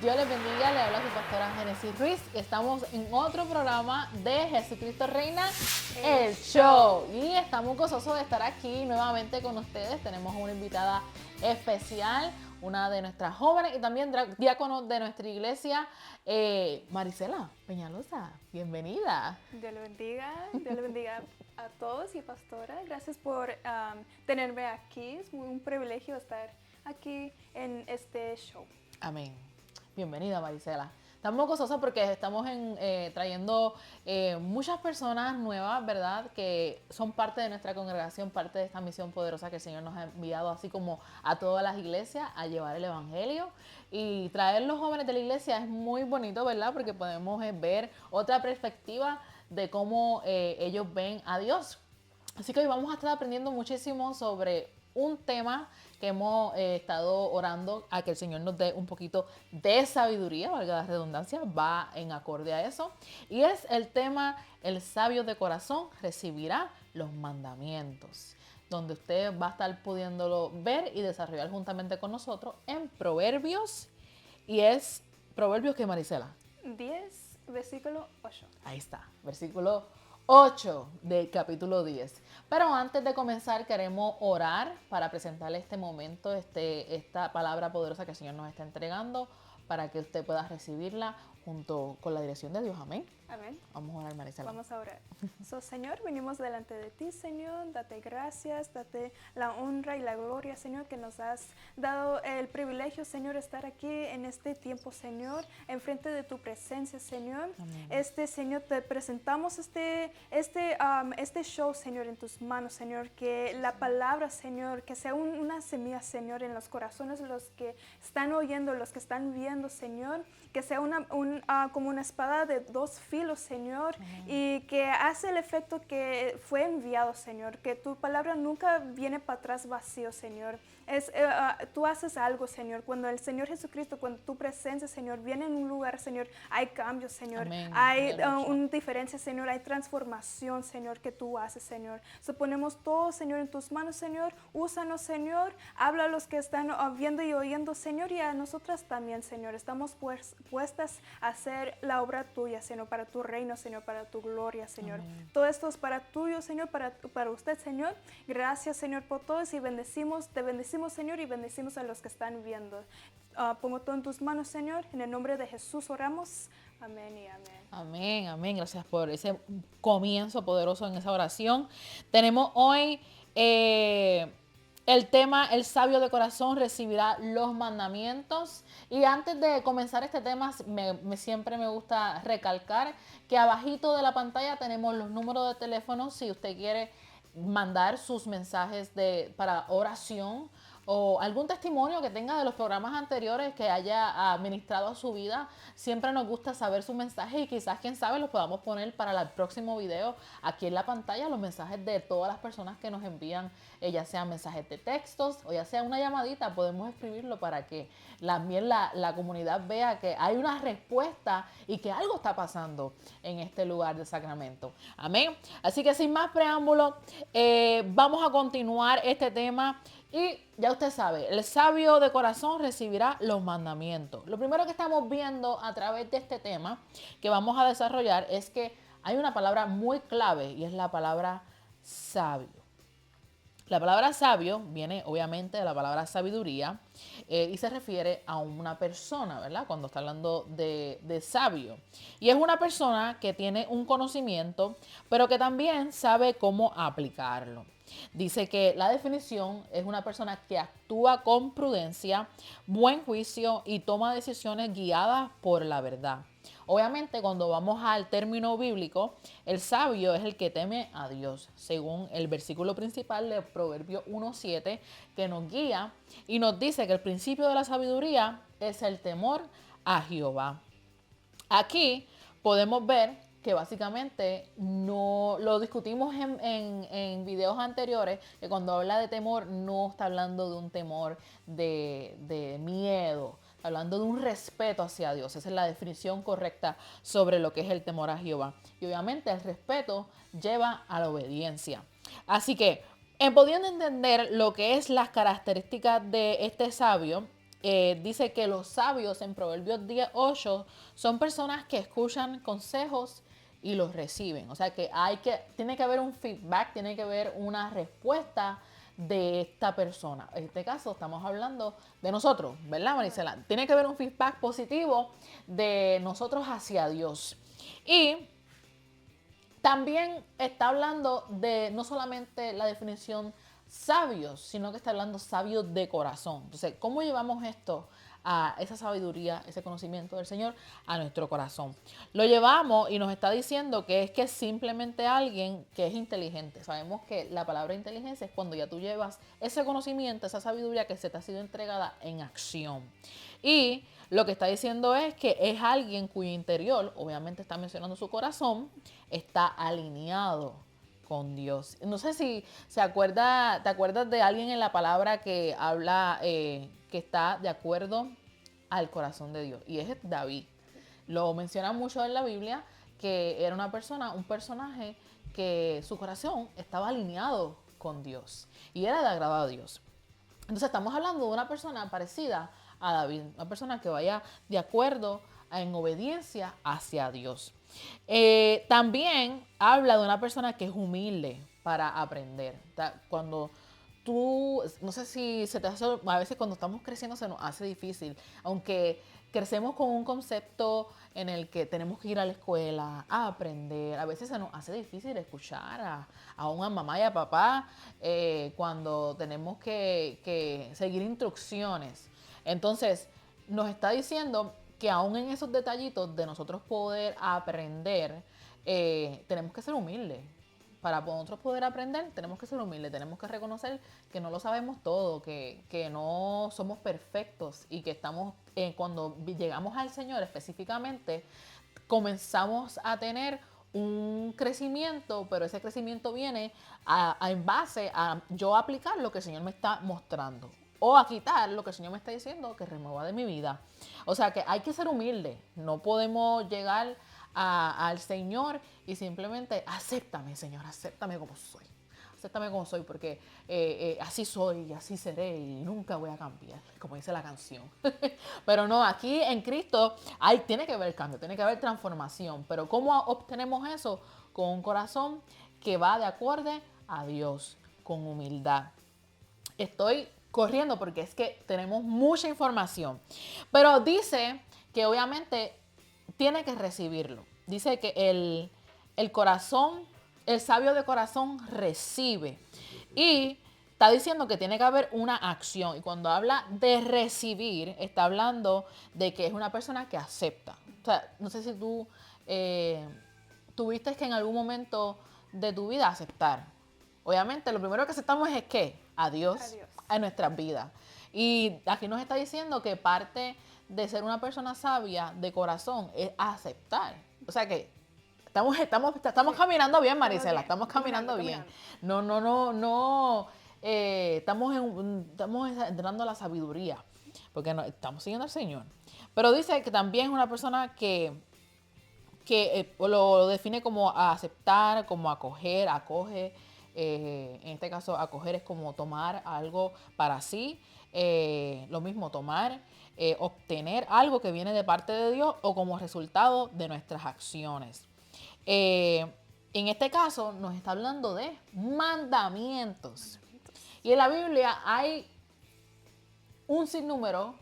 Dios les bendiga, le habla su pastora Genesis Ruiz. Estamos en otro programa de Jesucristo Reina, el show. Y estamos gozosos de estar aquí nuevamente con ustedes. Tenemos una invitada especial, una de nuestras jóvenes y también diáconos de nuestra iglesia, Marisela Peñalosa. Bienvenida. Dios le bendiga a todos y pastora. Gracias por tenerme aquí. Es un privilegio estar aquí en este show. Amén. Bienvenida, Marisela. Estamos gozosos porque estamos trayendo muchas personas nuevas, ¿verdad? Que son parte de nuestra congregación, parte de esta misión poderosa que el Señor nos ha enviado, así como a todas las iglesias, a llevar el evangelio. Y traer los jóvenes de la iglesia es muy bonito, ¿verdad? Porque podemos ver otra perspectiva de cómo ellos ven a Dios. Así que hoy vamos a estar aprendiendo muchísimo sobre un tema que hemos estado orando a que el Señor nos dé un poquito de sabiduría, valga la redundancia, va en acorde a eso. Y es el tema, el sabio de corazón recibirá los mandamientos, donde usted va a estar pudiéndolo ver y desarrollar juntamente con nosotros en Proverbios. Y es Proverbios que Marisela. 10, versículo 8. Ahí está, versículo 8 del capítulo 10. Pero antes de comenzar queremos orar para presentarle este momento, esta palabra poderosa que el Señor nos está entregando para que usted pueda recibirla junto con la dirección de Dios. Amén. Amén. Vamos a orar, Marisela. Vamos a orar. Señor, venimos delante de ti, Señor. Date gracias, date la honra y la gloria, Señor, que nos has dado el privilegio, Señor, estar aquí en este tiempo, Señor, enfrente de tu presencia, Señor. Amén. Señor, te presentamos este show, Señor, en tus manos, Señor. Que la palabra, Señor, que sea una semilla, Señor, en los corazones de los que están oyendo, los que están viendo, Señor. Que sea como una espada de dos filos, Señor, y que hace el efecto que fue enviado, Señor, que tu palabra nunca viene para atrás vacío, Señor. Tú haces algo, Señor. Cuando el Señor Jesucristo, cuando tu presencia, Señor, viene en un lugar, Señor, hay cambios, Señor. Amén. Hay una diferencia, Señor. Hay transformación, Señor, que tú haces, Señor. Ponemos todo, Señor, en tus manos, Señor. Úsanos, Señor. Habla a los que están viendo y oyendo, Señor, y a nosotras también, Señor. Estamos puestas a hacer la obra tuya, Señor, para tu reino, Señor, para tu gloria, Señor. Amén. Todo esto es para tuyo, Señor, para usted, Señor. Gracias, Señor, por todos y te bendecimos, Señor, y bendecimos a los que están viendo. Pongo todo en tus manos, Señor. En el nombre de Jesús oramos. Amén y amén. Amén, amén. Gracias por ese comienzo poderoso en esa oración. Tenemos hoy el tema, el sabio de corazón recibirá los mandamientos. Y antes de comenzar este tema, siempre me gusta recalcar que abajito de la pantalla tenemos los números de teléfono si usted quiere mandar sus mensajes para oración o algún testimonio que tenga de los programas anteriores que haya administrado a su vida. Siempre nos gusta saber su mensaje y quizás, quién sabe, los podamos poner para el próximo video aquí en la pantalla, los mensajes de todas las personas que nos envían, ya sean mensajes de textos o ya sea una llamadita, podemos escribirlo para que también la comunidad vea que hay una respuesta y que algo está pasando en este lugar de Sacramento. Amén. Así que sin más preámbulos, vamos a continuar este tema. Y ya usted sabe, el sabio de corazón recibirá los mandamientos. Lo primero que estamos viendo a través de este tema que vamos a desarrollar es que hay una palabra muy clave y es la palabra sabio. La palabra sabio viene obviamente de la palabra sabiduría y se refiere a una persona, ¿verdad? Cuando está hablando de sabio. Y es una persona que tiene un conocimiento, pero que también sabe cómo aplicarlo. Dice que la definición es una persona que actúa con prudencia, buen juicio y toma decisiones guiadas por la verdad. Obviamente, cuando vamos al término bíblico, el sabio es el que teme a Dios, según el versículo principal de Proverbios 1:7, que nos guía y nos dice que el principio de la sabiduría es el temor a Jehová. Aquí podemos ver que básicamente no lo discutimos en videos anteriores, que cuando habla de temor no está hablando de un temor de miedo, está hablando de un respeto hacia Dios. Esa es la definición correcta sobre lo que es el temor a Jehová. Y obviamente el respeto lleva a la obediencia. Así que, pudiendo entender lo que es las características de este sabio, dice que los sabios en Proverbios 10:8 son personas que escuchan consejos y los reciben. O sea que tiene que haber un feedback, tiene que haber una respuesta de esta persona. En este caso estamos hablando de nosotros, ¿verdad, Marisela? Tiene que haber un feedback positivo de nosotros hacia Dios. Y también está hablando de no solamente la definición sabios, sino que está hablando sabios de corazón. Entonces, ¿cómo llevamos esto a esa sabiduría, ese conocimiento del Señor a nuestro corazón? Lo llevamos y nos está diciendo que es simplemente alguien que es inteligente. Sabemos que la palabra inteligencia es cuando ya tú llevas ese conocimiento, esa sabiduría que se te ha sido entregada en acción. Y lo que está diciendo es que es alguien cuyo interior, obviamente está mencionando su corazón, está alineado con Dios. No sé si te acuerdas de alguien en la palabra que habla, que está de acuerdo al corazón de Dios. Y es David. Lo menciona mucho en la Biblia, que era un personaje que su corazón estaba alineado con Dios. Y era de agrado a Dios. Entonces estamos hablando de una persona parecida a David, una persona que vaya de acuerdo en obediencia hacia Dios. También habla de una persona que es humilde para aprender. Cuando tú, no sé si se te hace, a veces cuando estamos creciendo se nos hace difícil, aunque crecemos con un concepto en el que tenemos que ir a la escuela a aprender, a veces se nos hace difícil escuchar a una mamá y a papá cuando tenemos que seguir instrucciones. Entonces, nos está diciendo que aún en esos detallitos de nosotros poder aprender, tenemos que ser humildes. Para nosotros poder aprender, tenemos que ser humildes, tenemos que reconocer que no lo sabemos todo, que no somos perfectos y que estamos, cuando llegamos al Señor específicamente, comenzamos a tener un crecimiento, pero ese crecimiento viene en base a yo aplicar lo que el Señor me está mostrando o a quitar lo que el Señor me está diciendo que remueva de mi vida. O sea que hay que ser humilde, no podemos llegar al Señor y simplemente acéptame, Señor, acéptame como soy. Acéptame como soy porque así soy y así seré y nunca voy a cambiar, como dice la canción. Pero no, aquí en Cristo tiene que haber cambio, tiene que haber transformación. Pero ¿cómo obtenemos eso? Con un corazón que va de acuerdo a Dios, con humildad. Estoy corriendo porque es que tenemos mucha información. Pero dice que obviamente tiene que recibirlo. Dice que el corazón, el sabio de corazón recibe. Y está diciendo que tiene que haber una acción. Y cuando habla de recibir, está hablando de que es una persona que acepta. O sea, no sé si tú tuviste que en algún momento de tu vida aceptar. Obviamente, lo primero que aceptamos es ¿qué? A Dios, a nuestras vidas. Y aquí nos está diciendo que parte de ser una persona sabia de corazón es aceptar. O sea que estamos caminando bien, Marisela, estamos caminando bien. No, estamos entrando a la sabiduría, porque estamos siguiendo al Señor. Pero dice que también es una persona que lo define como aceptar, como acoger, acoge. En este caso, acoger es como tomar algo para sí. Lo mismo, tomar, obtener algo que viene de parte de Dios o como resultado de nuestras acciones. En este caso, nos está hablando de mandamientos. Y en la Biblia hay un sinnúmero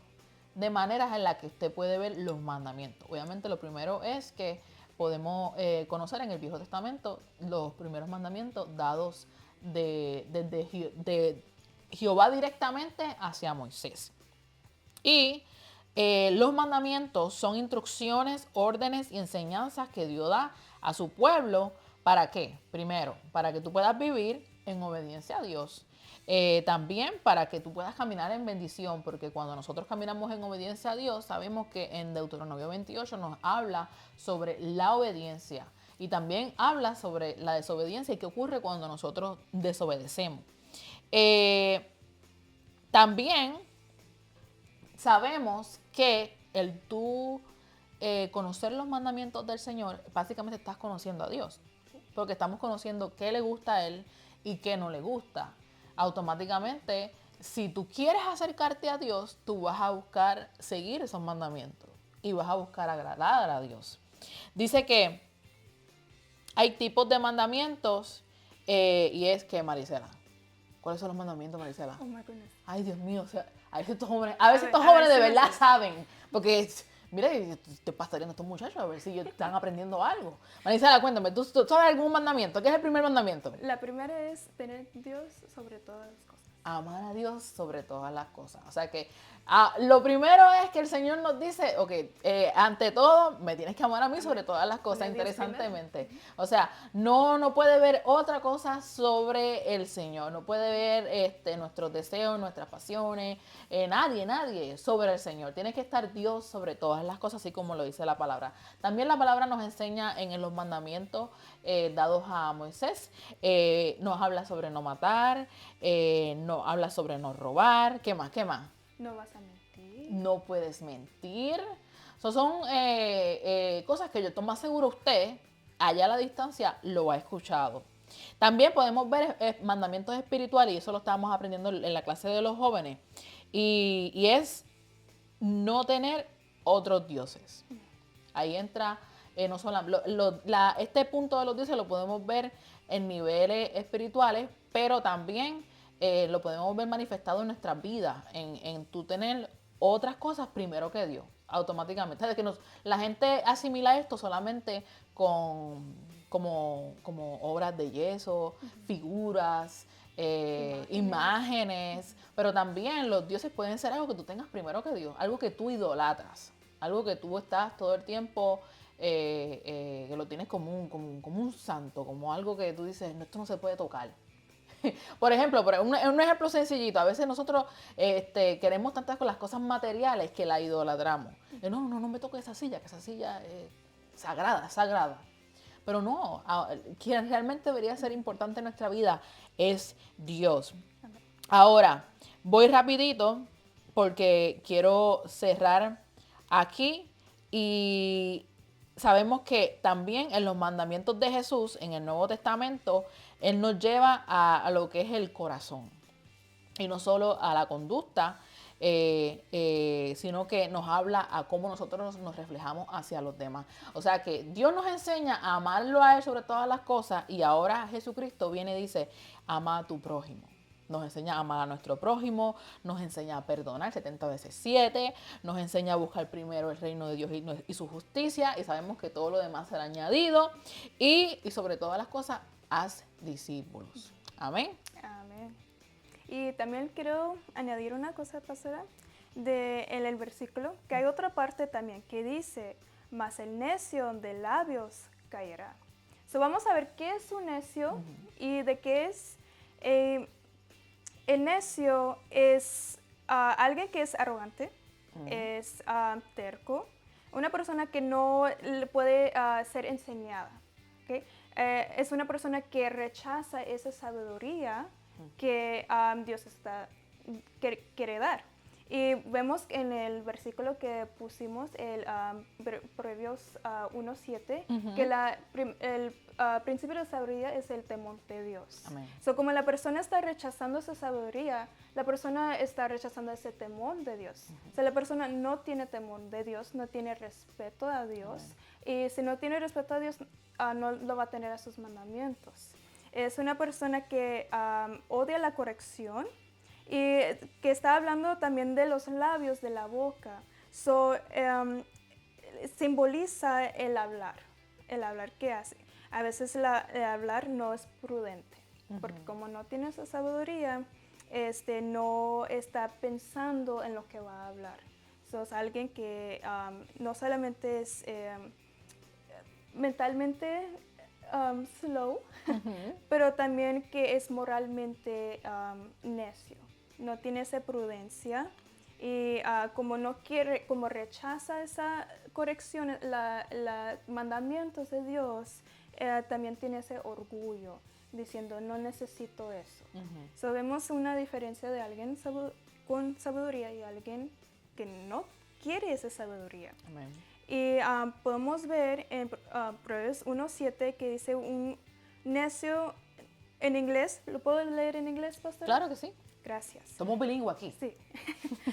de maneras en las que usted puede ver los mandamientos. Obviamente, lo primero es que podemos conocer en el Viejo Testamento los primeros mandamientos dados de Jehová directamente hacia Moisés. Y los mandamientos son instrucciones, órdenes y enseñanzas que Dios da a su pueblo. ¿Para qué? Primero, para que tú puedas vivir en obediencia a Dios. También para que tú puedas caminar en bendición, porque cuando nosotros caminamos en obediencia a Dios, sabemos que en Deuteronomio 28 nos habla sobre la obediencia y también habla sobre la desobediencia y qué ocurre cuando nosotros desobedecemos. También sabemos que el tú conocer los mandamientos del Señor, básicamente estás conociendo a Dios, porque estamos conociendo qué le gusta a Él y qué no le gusta. Automáticamente si tú quieres acercarte a Dios, tú vas a buscar seguir esos mandamientos y vas a buscar agradar a Dios. Dice que hay tipos de mandamientos y es que, Marisela, ¿cuáles son los mandamientos, Marisela? Oh my goodness. Ay, Dios mío, o sea, a veces estos jóvenes de verdad saben, porque mira, estoy pastoreando a estos muchachos a ver si ellos están aprendiendo algo. Marisela, cuéntame, ¿tú sabes algún mandamiento? ¿Qué es el primer mandamiento? La primera es tener Dios sobre todas las cosas. Amar a Dios sobre todas las cosas. O sea que lo primero es que el Señor nos dice, ok, ante todo, me tienes que amar a mí sobre todas las cosas, interesantemente. O sea, no puede ver otra cosa sobre el Señor. No puede ver nuestros deseos, nuestras pasiones, nadie sobre el Señor. Tiene que estar Dios sobre todas las cosas, así como lo dice la palabra. También la palabra nos enseña en los mandamientos dados a Moisés, nos habla sobre no matar, nos habla sobre no robar, ¿qué más? No vas a mentir. No puedes mentir. Son cosas que yo estoy más seguro usted, allá a la distancia, lo ha escuchado. También podemos ver mandamientos espirituales, y eso lo estábamos aprendiendo en la clase de los jóvenes, y es no tener otros dioses. Ahí entra, no solo, este punto de los dioses lo podemos ver en niveles espirituales, pero también lo podemos ver manifestado en nuestras vidas, en tú tener otras cosas primero que Dios, automáticamente. O sea, la gente asimila esto solamente como obras de yeso, figuras, imágenes, pero también los dioses pueden ser algo que tú tengas primero que Dios, algo que tú idolatras, algo que tú estás todo el tiempo, que lo tienes como un santo, como algo que tú dices, no, esto no se puede tocar. Por ejemplo, un ejemplo sencillito, a veces nosotros queremos tantas con las cosas materiales que la idolatramos. No me toques esa silla, que esa silla es sagrada. Pero no, quien realmente debería ser importante en nuestra vida es Dios. Ahora, voy rapidito porque quiero cerrar aquí y sabemos que también en los mandamientos de Jesús, en el Nuevo Testamento, Él nos lleva a lo que es el corazón y no solo a la conducta, sino que nos habla a cómo nosotros nos reflejamos hacia los demás. O sea que Dios nos enseña a amarlo a Él sobre todas las cosas y ahora Jesucristo viene y dice, ama a tu prójimo. Nos enseña a amar a nuestro prójimo, nos enseña a perdonar 70 veces 7, nos enseña a buscar primero el reino de Dios y su justicia, y sabemos que todo lo demás será añadido, y sobre todas las cosas, haz discípulos. Amén. Amén. Y también quiero añadir una cosa, pastora, en el versículo, que hay otra parte también que dice, mas el necio de labios caerá. So vamos a ver qué es un necio y de qué es... el necio es alguien que es arrogante, es terco, una persona que no puede ser enseñada. ¿Okay? Es una persona que rechaza esa sabiduría que Dios quiere dar. Y vemos en el versículo que pusimos, el Proverbios 1:7, que el principio de sabiduría es el temor de Dios. Amén. So, como la persona está rechazando esa sabiduría, la persona está rechazando ese temor de Dios. O sea, la persona no tiene temor de Dios, no tiene respeto a Dios. Y si no tiene respeto a Dios, no lo va a tener a sus mandamientos. Es una persona que odia la corrección y que está hablando también de los labios, de la boca. So, simboliza el hablar que hace. A veces el hablar no es prudente, porque como no tiene esa sabiduría, no está pensando en lo que va a hablar. So, es alguien que no solamente es mentalmente slow, pero también que es moralmente necio. No tiene esa prudencia y como rechaza esa corrección, los mandamientos de Dios, también tiene ese orgullo, diciendo no necesito eso. So, vemos una diferencia de alguien con sabiduría y alguien que no quiere esa sabiduría. Amén. Y podemos ver en Proverbios 1:7 que dice un necio En inglés, ¿lo puedo leer en inglés, pastor? Claro que sí. Gracias. Somos bilingües aquí. Sí.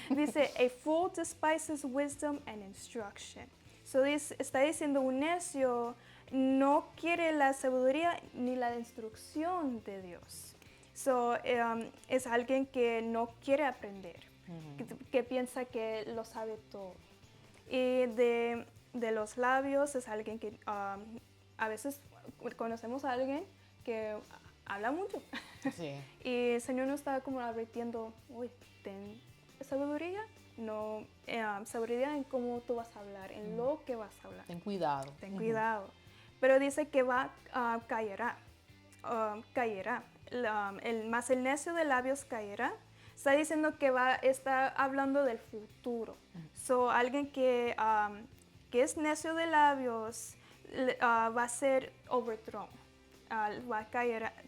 Dice, a fool despises wisdom and instruction. So está diciendo, un necio no quiere la sabiduría ni la instrucción de Dios. So, es alguien que no quiere aprender, que piensa que lo sabe todo. Y de los labios es alguien que a veces conocemos a alguien que habla mucho. Sí. Y el Señor nos está como advirtiendo, uy, ten sabiduría, no, sabiduría en cómo tú vas a hablar, en lo que vas a hablar. Ten cuidado. Ten cuidado. Pero dice que caerá. Más el necio de labios caerá. Está diciendo que está hablando del futuro. So, alguien que es necio de labios va a ser overthrown.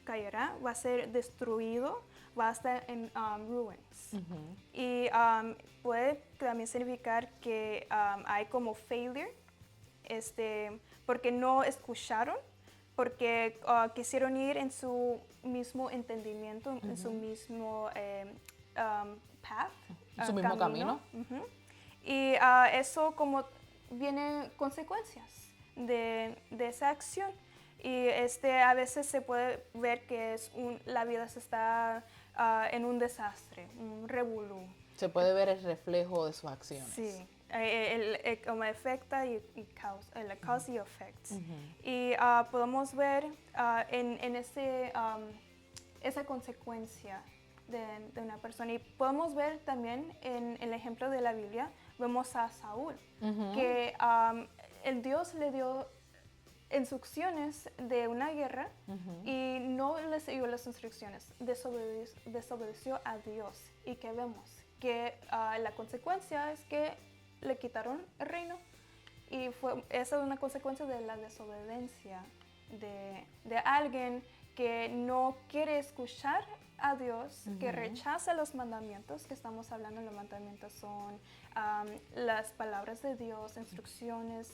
Caerá, va a ser destruido, va a estar en ruins. Y puede también significar que hay como failure, porque no escucharon, porque quisieron ir en su mismo entendimiento, en su mismo path, En su mismo camino. Y eso como vienen consecuencias de esa acción. Y a veces se puede ver que la vida se está en un desastre, un revolú. Se puede ver el reflejo de sus acciones. Sí, como afecta y causa, el cause y effect. Y podemos ver en esa consecuencia de una persona. Y podemos ver también en el ejemplo de la Biblia, vemos a Saúl, que el Dios le dio instrucciones de una guerra y no le siguió las instrucciones, desobedeció a Dios. ¿Y qué vemos? Que la consecuencia es que le quitaron el reino y esa es una consecuencia de la desobediencia de alguien que no quiere escuchar a Dios, que rechaza los mandamientos, que estamos hablando. Los mandamientos son las palabras de Dios, instrucciones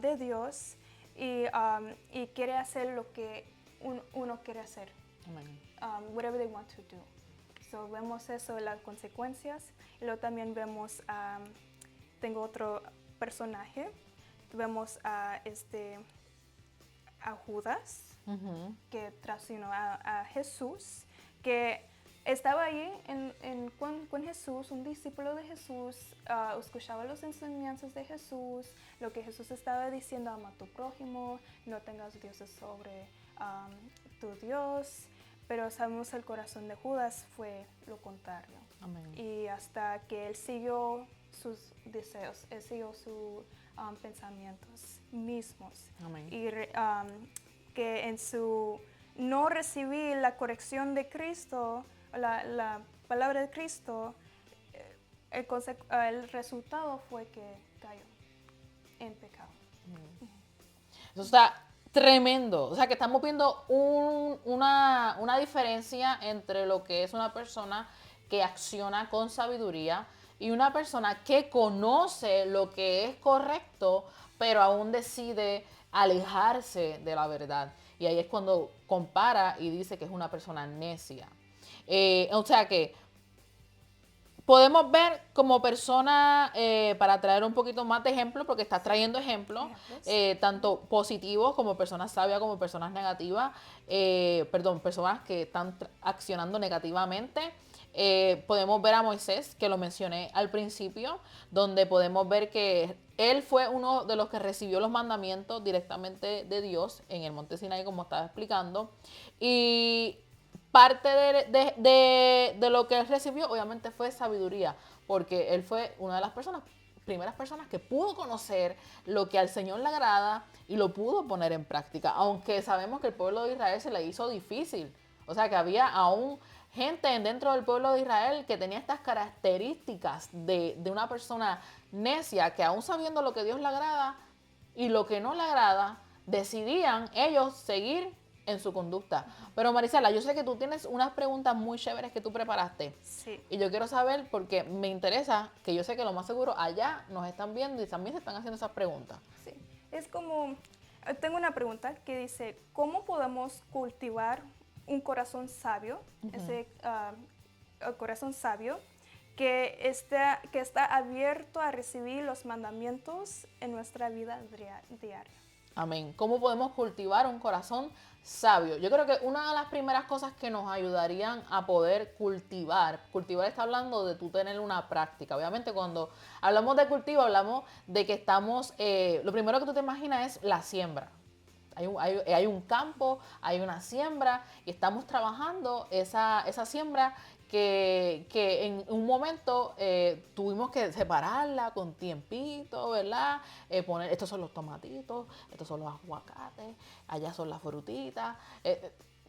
de Dios, y quiere hacer lo que uno quiere hacer. Whatever they want to do. So, vemos eso, las consecuencias. Y luego también vemos, tengo otro personaje, vemos a Judas, que traicionó a Jesús, que estaba ahí con Jesús, un discípulo de Jesús, escuchaba las enseñanzas de Jesús, lo que Jesús estaba diciendo: ama a tu prójimo, no tengas dioses sobre tu Dios. Pero sabemos el corazón de Judas fue lo contrario. Amén. Y hasta que él siguió sus deseos, él siguió sus pensamientos mismos. Amén. Y que en su no recibir la corrección de Cristo, la palabra de Cristo, el resultado fue que cayó en pecado. Eso está tremendo. O sea, que estamos viendo una diferencia entre lo que es una persona que acciona con sabiduría y una persona que conoce lo que es correcto, pero aún decide alejarse de la verdad. Y ahí es cuando compara y dice que es una persona necia. O sea que podemos ver como persona, para traer un poquito más de ejemplos, porque estás trayendo ejemplos, tanto positivos como personas sabias, como personas negativas, personas que están accionando negativamente. Podemos ver a Moisés, que lo mencioné al principio, donde podemos ver que él fue uno de los que recibió los mandamientos directamente de Dios en el monte Sinaí, como estaba explicando. Y parte de lo que él recibió, obviamente, fue sabiduría, porque él fue una de las primeras personas que pudo conocer lo que al Señor le agrada y lo pudo poner en práctica, aunque sabemos que el pueblo de Israel se le hizo difícil. O sea, que había aún gente dentro del pueblo de Israel que tenía estas características de una persona necia, que aún sabiendo lo que Dios le agrada y lo que no le agrada, decidían ellos seguir en su conducta. Pero Marisela, yo sé que tú tienes unas preguntas muy chéveres que tú preparaste. Sí. Y yo quiero saber, porque me interesa, que yo sé que lo más seguro allá nos están viendo y también se están haciendo esas preguntas. Sí. Es como, tengo una pregunta que dice, ¿cómo podemos cultivar un corazón sabio, ese corazón sabio, que está abierto a recibir los mandamientos en nuestra vida diaria. Amén. ¿Cómo podemos cultivar un corazón sabio? Yo creo que una de las primeras cosas que nos ayudarían a poder cultivar está hablando de tú tener una práctica. Obviamente cuando hablamos de cultivo, hablamos de que estamos, lo primero que tú te imaginas es la siembra. Hay un campo, hay una siembra y estamos trabajando esa siembra que en un momento tuvimos que separarla con tiempito, ¿verdad? Poner, estos son los tomatitos, estos son los aguacates, allá son las frutitas.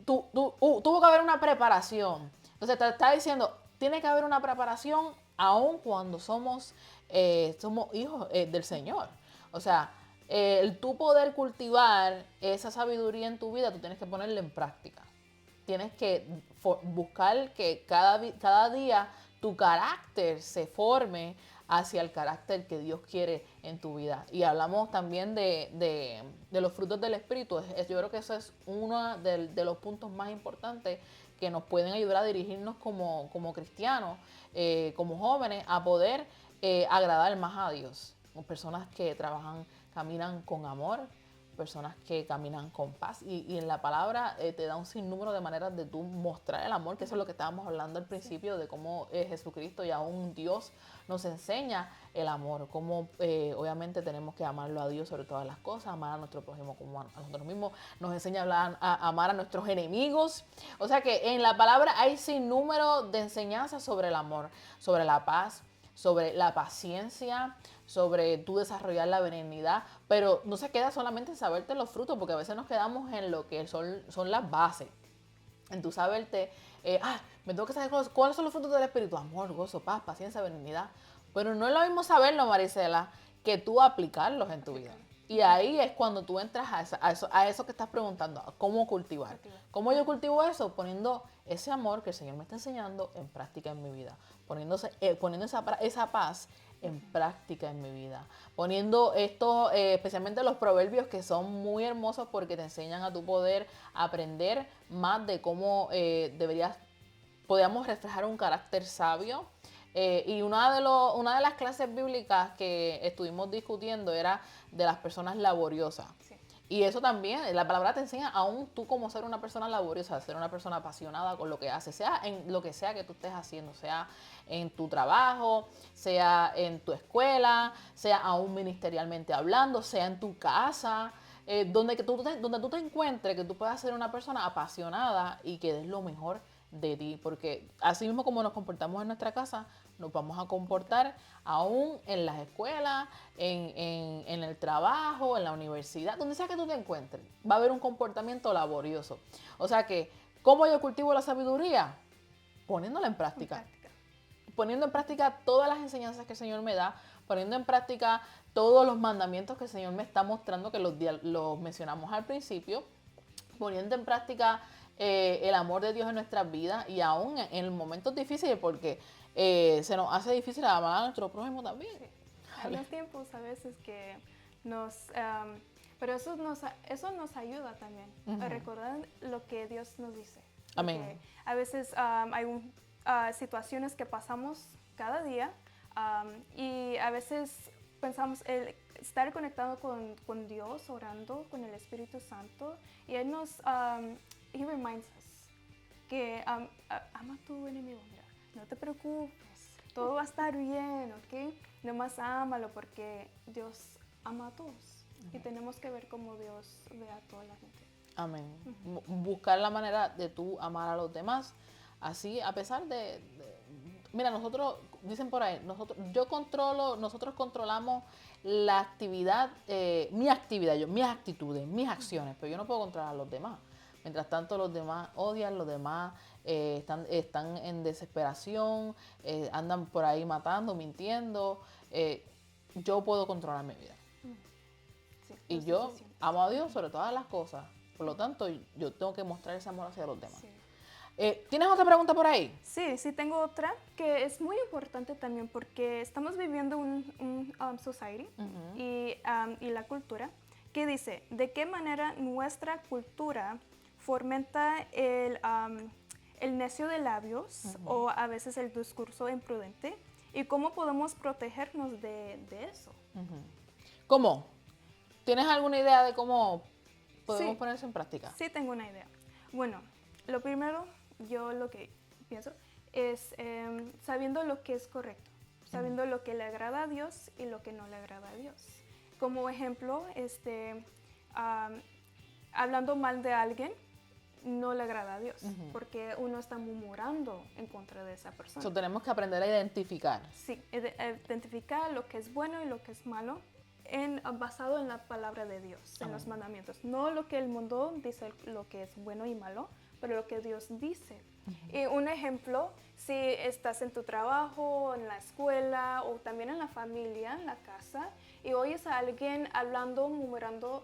Tuvo que haber una preparación. Entonces te está diciendo, tiene que haber una preparación aun cuando somos hijos del Señor. O sea, el tú poder cultivar esa sabiduría en tu vida, tú tienes que ponerla en práctica. Tienes que buscar que cada día tu carácter se forme hacia el carácter que Dios quiere en tu vida. Y hablamos también de los frutos del Espíritu. Yo creo que eso es uno de los puntos más importantes que nos pueden ayudar a dirigirnos como cristianos, como jóvenes, a poder agradar más a Dios. Personas que caminan con amor, personas que caminan con paz y en la palabra te da un sinnúmero de maneras de tú mostrar el amor, que eso es lo que estábamos hablando al principio, de cómo Jesucristo y aún Dios nos enseña el amor, cómo obviamente tenemos que amarlo a Dios sobre todas las cosas, amar a nuestro prójimo como a nosotros mismos, nos enseña a amar a nuestros enemigos. O sea que en la palabra hay sinnúmero de enseñanzas sobre el amor, sobre la paz, sobre la paciencia, sobre tú desarrollar la benignidad, pero no se queda solamente en saberte los frutos, porque a veces nos quedamos en lo que son las bases, en tú saberte, me tengo que saber cuáles son los frutos del Espíritu, amor, gozo, paz, paciencia, benignidad, pero no es lo mismo saberlo, Marisela, que tú aplicarlos en tu vida. Y ahí es cuando tú entras a eso que estás preguntando, a cómo cultivar. ¿Cómo yo cultivo eso? Poniendo ese amor que el Señor me está enseñando en práctica en mi vida. Poniendo esa paz en práctica en mi vida. Poniendo esto, especialmente los proverbios, que son muy hermosos porque te enseñan a tu poder aprender más de cómo podríamos reflejar un carácter sabio. Y una de las clases bíblicas que estuvimos discutiendo era de las personas laboriosas. Sí. Y eso también, la palabra te enseña aún tú como ser una persona laboriosa, ser una persona apasionada con lo que haces, sea en lo que sea que tú estés haciendo, sea en tu trabajo, sea en tu escuela, sea aún ministerialmente hablando, sea en tu casa, donde tú te encuentres, que tú puedas ser una persona apasionada y que des lo mejor de ti, porque así mismo como nos comportamos en nuestra casa, nos vamos a comportar aún en las escuelas, en el trabajo, en la universidad, donde sea que tú te encuentres, va a haber un comportamiento laborioso. O sea que, ¿cómo yo cultivo la sabiduría? Poniéndola en práctica. Poniendo en práctica todas las enseñanzas que el Señor me da, poniendo en práctica todos los mandamientos que el Señor me está mostrando, que los mencionamos al principio, poniendo en práctica el amor de Dios en nuestras vidas y aún en momentos difíciles, porque se nos hace difícil amar a nuestro prójimo también. Sí. Hay unos tiempos a veces que pero eso nos ayuda también a recordar lo que Dios nos dice. Amén. A veces hay situaciones que pasamos cada día y a veces pensamos el estar conectado con Dios, orando con el Espíritu Santo, y Él He reminds us que ama a tu enemigo, mira, no te preocupes, todo va a estar bien, ¿ok? Nomás ámalo porque Dios ama a todos. Y tenemos que ver cómo Dios ve a toda la gente. Amén. Buscar la manera de tú amar a los demás, así a pesar mira, nosotros, dicen por ahí, nosotros controlamos la actividad, mis actitudes, mis acciones, pero yo no puedo controlar a los demás. Mientras tanto, los demás odian, los demás están en desesperación, andan por ahí matando, mintiendo. Yo puedo controlar mi vida. Sí, y yo amo a Dios sobre todas las cosas. Por lo tanto, yo tengo que mostrar ese amor hacia los demás. Sí. ¿Tienes otra pregunta por ahí? Sí, tengo otra que es muy importante también porque estamos viviendo un society y la cultura que dice, ¿de qué manera nuestra cultura fomenta el necio de labios o a veces el discurso imprudente. ¿Y cómo podemos protegernos de eso? ¿Cómo? ¿Tienes alguna idea de cómo podemos Sí. poner eso en práctica? Sí, tengo una idea. Bueno, lo primero, yo lo que pienso es sabiendo lo que es correcto, sabiendo lo que le agrada a Dios y lo que no le agrada a Dios. Como ejemplo, hablando mal de alguien no le agrada a Dios, porque uno está murmurando en contra de esa persona. So, tenemos que aprender a identificar. Sí, identificar lo que es bueno y lo que es malo basado en la palabra de Dios, en los mandamientos. No lo que el mundo dice lo que es bueno y malo, pero lo que Dios dice. Y un ejemplo, si estás en tu trabajo, en la escuela o también en la familia, en la casa, y oyes a alguien hablando, murmurando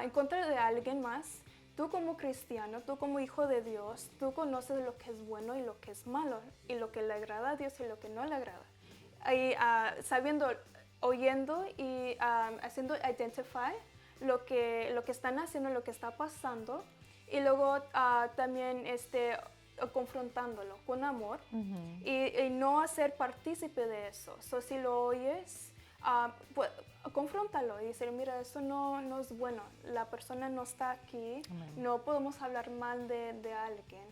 en contra de alguien más, tú como cristiano, tú como hijo de Dios, tú conoces lo que es bueno y lo que es malo, y lo que le agrada a Dios y lo que no le agrada. Y sabiendo, oyendo y haciendo identify lo que están haciendo, lo que está pasando, y luego también confrontándolo con amor y no hacer partícipe de eso. So, si lo oyes, pues, confróntalo y decir, mira, eso no es bueno, la persona no está aquí, no podemos hablar mal de alguien.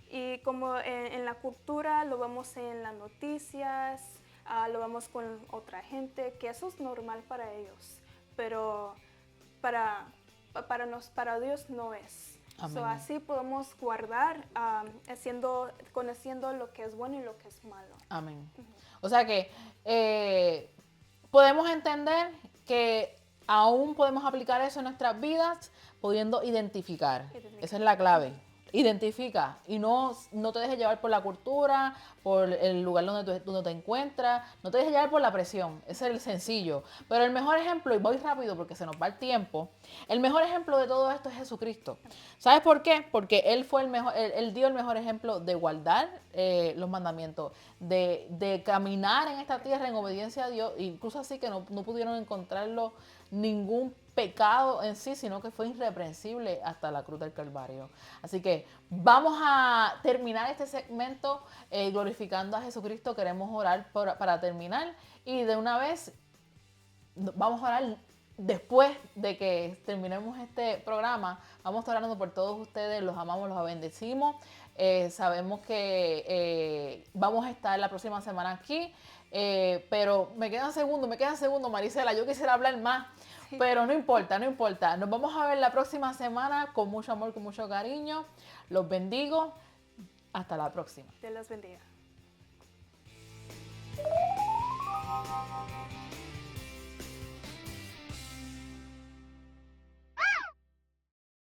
Y como en la cultura, lo vemos en las noticias, lo vemos con otra gente, que eso es normal para ellos, pero para Dios no es. So, así podemos guardar, conociendo lo que es bueno y lo que es malo. Amén. O sea que podemos entender que aún podemos aplicar eso en nuestras vidas, pudiendo identificar. Esa es la clave. Identifica y no te dejes llevar por la cultura, por el lugar donde te encuentras, no te dejes llevar por la presión, ese es el sencillo. Pero el mejor ejemplo, y voy rápido porque se nos va el tiempo, el mejor ejemplo de todo esto es Jesucristo. ¿Sabes por qué? Porque Él fue Él dio el mejor ejemplo de guardar los mandamientos, de caminar en esta tierra en obediencia a Dios, incluso así que no pudieron encontrarlo ningún pecado en sí, sino que fue irreprensible hasta la cruz del Calvario. Así que vamos a terminar este segmento glorificando a Jesucristo. Queremos orar para terminar y de una vez vamos a orar después de que terminemos este programa. Vamos a estar orando por todos ustedes, los amamos, los bendecimos. Sabemos que vamos a estar la próxima semana aquí, pero me quedan segundos, Marisela, yo quisiera hablar más. Pero no importa. Nos vamos a ver la próxima semana con mucho amor, con mucho cariño. Los bendigo. Hasta la próxima. Dios los bendiga.